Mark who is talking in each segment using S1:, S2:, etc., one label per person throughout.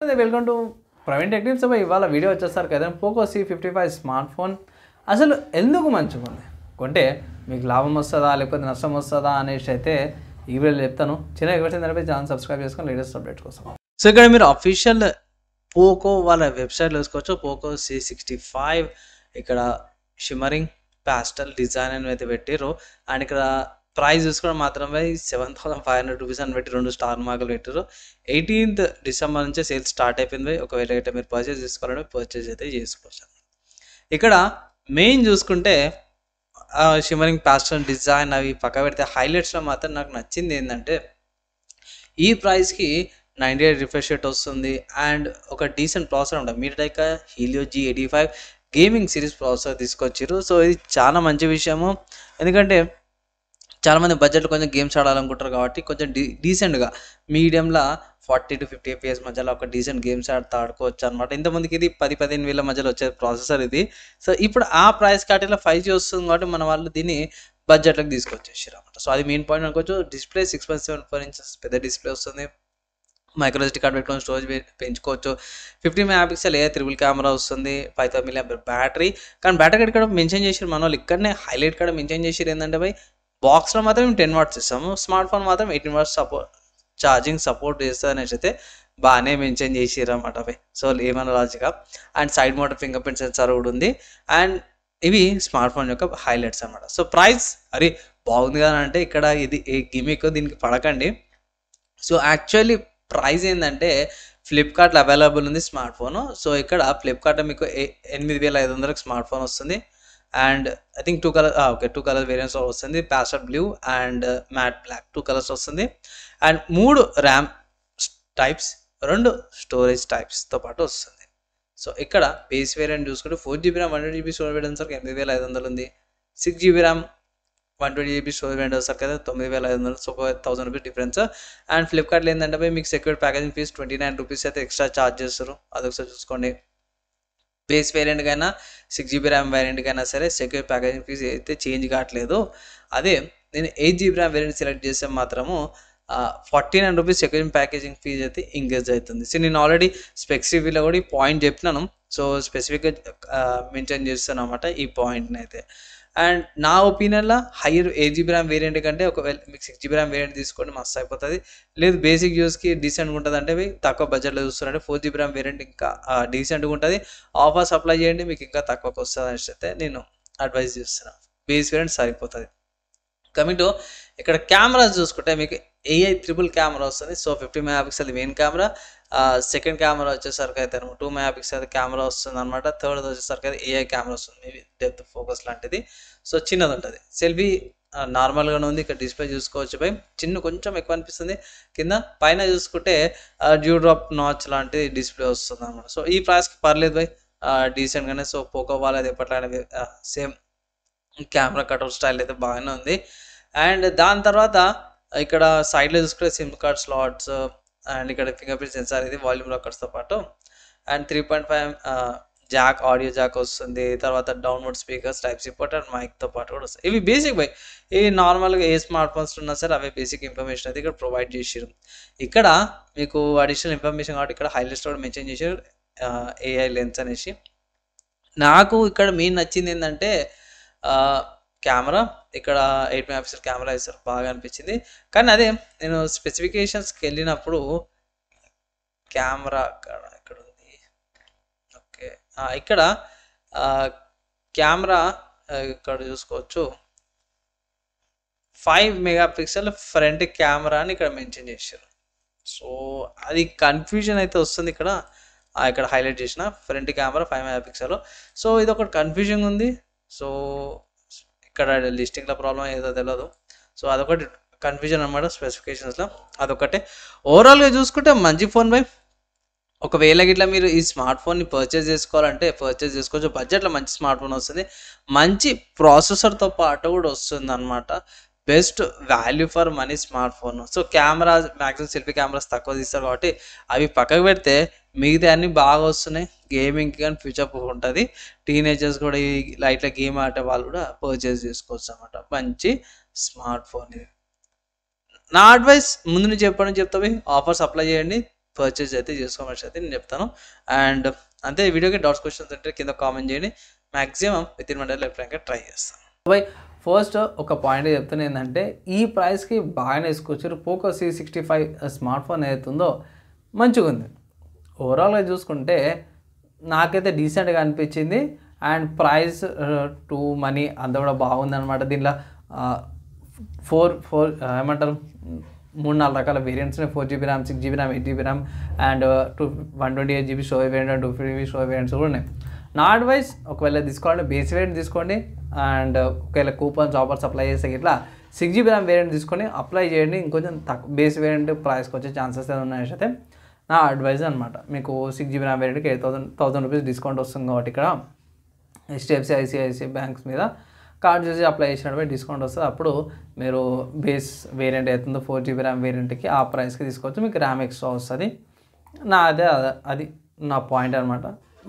S1: Welcome to Praveen tech tips. ఇవాళ video వచ్చేసరికి కదా పోకో C55 స్మార్ట్ ఫోన్ అసలు ఎందుకు మంచిగా ఉంది, కొంటే మీకు లాభం వస్తుందా లేకపోతే నష్టం వస్తుందా అనేసి అయితే ఈ వీడియోలో చెప్తాను. చిన్న రిక్వెస్ట్ ఏంటంటే ఛానల్ సబ్స్క్రైబ్ చేసుకొని లేటెస్ట్ అప్డేట్ కోసం. సో ఇక్కడ మీరు అఫీషియల్ పోకో వాళ్ళ వెబ్సైట్లో చూసుకోవచ్చు. పోకో C65 ఇక్కడ షిమ్మరింగ్ ప్యాస్టల్ డిజైన్ అని అయితే పెట్టారు. అండ్ ఇక్కడ ప్రైస్ చూసుకోవడం మాత్రమే 7,500 రూపీస్ అని పెట్టి 2 స్టార్ మార్కులు పెట్టారు. 18th డిసెంబర్ నుంచే సేల్స్ స్టార్ట్ అయిపోయింది. ఒకవేళ అయితే మీరు పర్చేస్ చేసుకోవాలంటే పర్చేస్ అయితే చేసుకోవచ్చు. ఇక్కడ మెయిన్ చూసుకుంటే షిమ్మరింగ్ ప్యాస్టల్ డిజైన్ అవి పక్క పెడితే హైలైట్స్లో మాత్రం నాకు నచ్చింది ఏంటంటే ఈ ప్రైస్కి 98 రిఫ్రెష్ రేట్ వస్తుంది. అండ్ ఒక డీసెంట్ ప్రాసెసర్ ఉంటుంది. మీటెక్ Helio G85 gaming series processor తీసుకొచ్చారు. సో ఇది చాలా మంచి విషయము. ఎందుకంటే చాలామంది బడ్జెట్లో కొంచెం గేమ్స్ ఆడాలనుకుంటారు కాబట్టి కొంచెం డీసెంట్గా మీడియంలో 40 to 50 FPS మధ్యలో ఒక డీసెంట్ గేమ్స్ ఆడుకోవచ్చు అనమాట. ఇంతమందికి ఇది 10-15 వేల మధ్యలో వచ్చే ప్రాసెసర్ ఇది. సో ఇప్పుడు ఆ ప్రైస్ కాటిలో 5G వస్తుంది కాబట్టి మన వాళ్ళు దీన్ని బడ్జెట్లోకి తీసుకొచ్చేసారు అనమాట. సో అది మెయిన్ పాయింట్ అనుకోవచ్చు. డిస్ప్లే 6.74 inches పెద్ద డిస్ప్లే వస్తుంది. మైక్రోఎస్డి కార్డ్ పెట్టుకొని స్టోరేజ్ పెంచుకోవచ్చు. 50 మెగాపిక్సెల్ త్రిబుల్ కెమెరా వస్తుంది. 5000 mAh బ్యాటరీ. కానీ బ్యాటరీ ఇక్కడ మెన్షన్ చేసారు మన వాళ్ళు. ఇక్కడనే హైలైట్ కూడా మెన్షన్ చేసారు ఏంటంటే బై బాక్స్లో మాత్రం 10 watts ఇస్తాము, స్మార్ట్ ఫోన్ మాత్రం 18 watts ఛార్జింగ్ సపోర్ట్ చేస్తుంది అనేసి అయితే బాగానే మెన్షన్ చేసారు అన్నమాట అవి. సో ఏమన్నా లాజిక్గా. And side mounted fingerprint sensor కూడా ఉంది. అండ్ ఇవి స్మార్ట్ ఫోన్ యొక్క హైలైట్స్ అనమాట. సో ప్రైస్ అరే బాగుంది కదా అంటే ఇక్కడ ఇది గిమిక్ దీనికి పడకండి. సో యాక్చువల్లీ ప్రైస్ ఏంటంటే ఫ్లిప్కార్ట్లో అవైలబుల్ ఉంది స్మార్ట్ ఫోను. సో ఇక్కడ ఫ్లిప్కార్ట్లో మీకు 8,500కి స్మార్ట్ ఫోన్ వస్తుంది. And I think 2 colour variants వస్తుంది. Pastel blue and matte black 2 colours వస్తుంది. అండ్ 3 ర్యామ్ టైప్స్ 2 స్టోరేజ్ టైప్స్తో పాటు వస్తుంది. సో ఇక్కడ బేస్ వేరియంట్ చూసుకుంటే 4GB RAM 120GB storage variant సరికి 8,500 ఉంది. 6GB RAM 120GB storage variant సరికి అయితే 9,500. So 1,000 rupees difference. అండ్ ఫ్లిప్కార్ట్లో ఏంటంటే మీకు సెక్యూర్ ప్యాకేజింగ్ ఫీజ్ 29 రూపీస్ అయితే ఎక్స్ట్రా ఛార్జ్ చేస్తారు. అదొకసారి చూసుకోండి. బేస్ వేరియంట్కైనా 6GB ర్యామ్ వేరియంట్కైనా సరే సెక్యూర్ ప్యాకేజింగ్ ఫీజ్ అయితే చేంజ్ కావట్లేదు. అదే నేను 8GB ర్యామ్ వేరియంట్ సెలెక్ట్ చేస్తే మాత్రము 49 రూపీస్ సెక్యూర్ ప్యాకేజింగ్ ఫీజ్ అయితే ఇంక్రీజ్ అవుతుంది. సో నేను ఆల్రెడీ స్పెక్స్ రివ్యూలో కూడా ఈ పాయింట్ చెప్పినాను. సో స్పెసిఫిక్గా మెన్షన్ చేస్తాను అనమాట ఈ పాయింట్ని అయితే. అండ్ నా ఒపీనియన్లో హైయర్ 8GB ర్యామ్ వేరియంట్ కంటే ఒకవేళ మీకు 6GB ర్యామ్ వేరియంట్ తీసుకోండి మస్తు అయిపోతుంది. లేదు బేసిక్ యూస్కి డీసెంట్గా ఉంటుంది అంటే మీకు తక్కువ బడ్జెట్లో చూస్తున్నారంటే 4GB ర్యామ్ వేరియంట్ ఇంకా డీసెంట్గా ఉంటుంది. ఆఫర్స్ అప్లై చేయండి, మీకు ఇంకా తక్కువకి వస్తుంది అనేసి అయితే నేను అడ్వైజ్ చేస్తున్నాను. బేస్ వేరియంట్ సరిపోతుంది. కమింగ్ టు ఇక్కడ కెమెరాస్ చూసుకుంటే మీకు AI ట్రిపుల్ కెమెరా వస్తుంది. So 50 megapixel main camera. Second camera వచ్చేసరికి అయితే 2 మెగాపిక్సెల్ కెమెరా వస్తుంది అనమాట. థర్డ్ వచ్చేసరికి అయితే AI కెమెరా వస్తుంది. మేబీ డెప్త్ ఫోకస్ లాంటిది. సో చిన్నది ఉంటుంది. సెల్ఫీ నార్మల్గానే ఉంది. ఇక్కడ డిస్ప్లే చూసుకోవచ్చు బై కొంచెం ఎక్కువ అనిపిస్తుంది. కింద పైన చూసుకుంటే డ్యూ డ్రాప్ నాచ్ లాంటి డిస్ప్లే వస్తుంది అనమాట. సో ఈ ప్రైస్కి పర్లేదు బై డీసెంట్గానే. సో పోకో వాళ్ళది ఎప్పట్లానే సేమ్ కెమెరా కట్అవుట్ స్టైల్ అయితే బాగానే ఉంది. అండ్ దాని తర్వాత ఇక్కడ సైడ్లో చూసుకుంటే సిమ్ కార్డ్ స్లాట్స్ అండ్ ఇక్కడ ఫింగర్ ప్రింట్ సెన్సార్ ఇది వాల్యూమ్ లాకర్స్తో పాటు. అండ్ 3.5 జాక్ ఆడియో జాక్ వస్తుంది. తర్వాత download speakers type port and మైక్తో పాటు కూడా వస్తుంది. ఇవి బేసిక్ బై ఈ నార్మల్గా ఏ స్మార్ట్ ఫోన్స్ ఉన్నా సరే అవే బేసిక్ ఇన్ఫర్మేషన్ అయితే ఇక్కడ ప్రొవైడ్ చేసారు. ఇక్కడ మీకు అడిషనల్ ఇన్ఫర్మేషన్ కాబట్టి ఇక్కడ హైలైట్స్ కూడా మెన్షన్ చేశారు AI లెన్స్ అనేసి. నాకు ఇక్కడ మెయిన్ నచ్చింది ఏంటంటే కెమెరా ఇక్కడ 8 మెగాపిక్సెల్ కెమెరా ఇస్తారు, బాగా అనిపించింది. కానీ అదే నేను స్పెసిఫికేషన్స్కి వెళ్ళినప్పుడు కెమెరా ఇక్కడ ఉంది. ఓకే ఇక్కడ కెమెరా ఇక్కడ చూసుకోవచ్చు 5 మెగాపిక్సెల్ ఫ్రంట్ కెమెరా అని ఇక్కడ మెన్షన్ చేశారు. సో అది కన్ఫ్యూజన్ అయితే వస్తుంది ఇక్కడ. ఇక్కడ హైలైట్ చేసిన ఫ్రంట్ కెమెరా 5 మెగాపిక్సెల్. సో ఇది ఒకటి కన్ఫ్యూజన్ ఉంది. సో ఇక్కడ లిస్టింగ్లో ప్రాబ్లం ఏదో తెలియదు. సో అదొకటి కన్ఫ్యూజన్ అనమాట స్పెసిఫికేషన్స్లో. అదొకటే. ఓవరాల్గా చూసుకుంటే మంచి ఫోన్ బై. ఒకవేళ గిట్లా మీరు ఈ స్మార్ట్ ఫోన్ని పర్చేస్ చేసుకోవాలంటే పర్చేస్ చేసుకోవచ్చు. బడ్జెట్లో మంచి స్మార్ట్ ఫోన్ వస్తుంది. మంచి ప్రాసెసర్తో పాటు కూడా వస్తుంది అనమాట. Best value for money smart phone. So camera maximum selfie cameras తక్కువ తీస్తారు కాబట్టి అవి పక్కకు పెడితే మిగతా అన్నీ బాగా వస్తున్నాయి. గేమింగ్కి కానీ ఫ్యూచర్ ప్రూఫ్ ఉంటుంది. టీనేజర్స్ కూడా ఈ లైట్ల గేమ్ ఆడే వాళ్ళు కూడా పర్చేస్ చేసుకోవచ్చు అనమాట. మంచి స్మార్ట్ ఫోన్ ఇది. నా అడ్వైస్ ముందు నుంచి చెప్తావి ఆఫర్స్ అప్లై చేయండి. పర్చేజ్ అయితే చేసుకోమని అయితే నేను చెప్తాను. అండ్ అంతే, వీడియోకి డౌట్స్ క్వశ్చన్స్ అంటే కింద కామెంట్ చేయండి. మ్యాక్సిమం వితిన్ 1 డేలో ఎప్పుడైనా ట్రై చేస్తాను. బై ఫస్ట్ ఒక పాయింట్ చెప్తున్నా ఏంటంటే, ఈ ప్రైస్కి బాగానే వేసుకొచ్చారు. పోకో C65 స్మార్ట్ ఫోన్ ఏదైతుందో మంచిగా ఉంది. ఓవరాల్గా చూసుకుంటే నాకైతే డీసెంట్గా అనిపించింది. అండ్ ప్రైస్ టు మనీ అంతా కూడా బాగుందన్నమాట. దీంట్లో ఏమంటారు 3-4 రకాల వేరియంట్స్ ఉన్నాయి. 4GB RAM, 6GB RAM, 8GB RAM and 128GB storage variant, 250GB storage variants కూడా ఉన్నాయి. నా అడ్వైస్, ఒకవేళ తీసుకోవాలంటే బేస్ వేరియంట్ తీసుకోండి. అండ్ ఒకవేళ కూపన్స్ ఆఫర్స్ అప్లై చేస్తే ఇట్లా 6GB ర్యామ్ వేరియంట్ తీసుకొని అప్లై చేయండి. ఇంకొంచెం తక్కువ బేస్ వేరియంట్ ప్రైస్కి వచ్చే ఛాన్సెస్ ఉన్నాయి అయితే నా అడ్వైజ్ అనమాట. మీకు 6GB ర్యామ్ వేరియంట్కి 1000 రూపీస్ డిస్కౌంట్ వస్తుంది కాబట్టి ఇక్కడ HDFC ICICI బ్యాంక్స్ మీద కార్డ్ చూసి అప్లై చేసినప్పుడు డిస్కౌంట్ వస్తుంది. అప్పుడు మీరు బేస్ వేరియంట్ అవుతుందో 4GB ర్యామ్ వేరియంట్కి ఆ ప్రైస్కి తీసుకోవచ్చు. మీకు ర్యామ్ ఎక్స్ట్రా వస్తుంది. అది నా పాయింట్ అనమాట.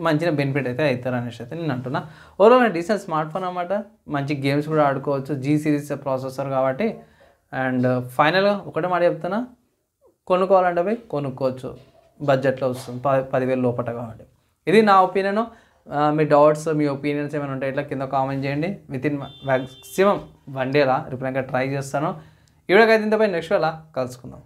S1: మంచిగా బెనిఫిట్ అయితే అవుతారు అనేసి అయితే నేను అంటున్నా. ఓవరాల్ డీసెంట్ స్మార్ట్ ఫోన్ అనమాట. మంచి గేమ్స్ కూడా ఆడుకోవచ్చు. G సిరీస్ ప్రాసెసర్ కాబట్టి. అండ్ ఫైనల్గా ఒకటే మాట చెప్తున్నా, కొనుక్కోవాలంటే పోయి కొనుక్కోవచ్చు. బడ్జెట్లో వస్తుంది, 10,000 లోపల కాబట్టి. ఇది నా ఒపీనియన్. మీ డౌట్స్, మీ ఒపీనియన్స్ ఏమైనా ఉంటే ఇట్లా కింద కామెంట్ చేయండి. వితిన్ మ్యాక్సిమం 1 డేలా రిప్లై ట్రై చేస్తాను. ఈ వీడియోకి అయితే ఇంతపై నెక్స్ట్ వేళ కలుసుకుందాం.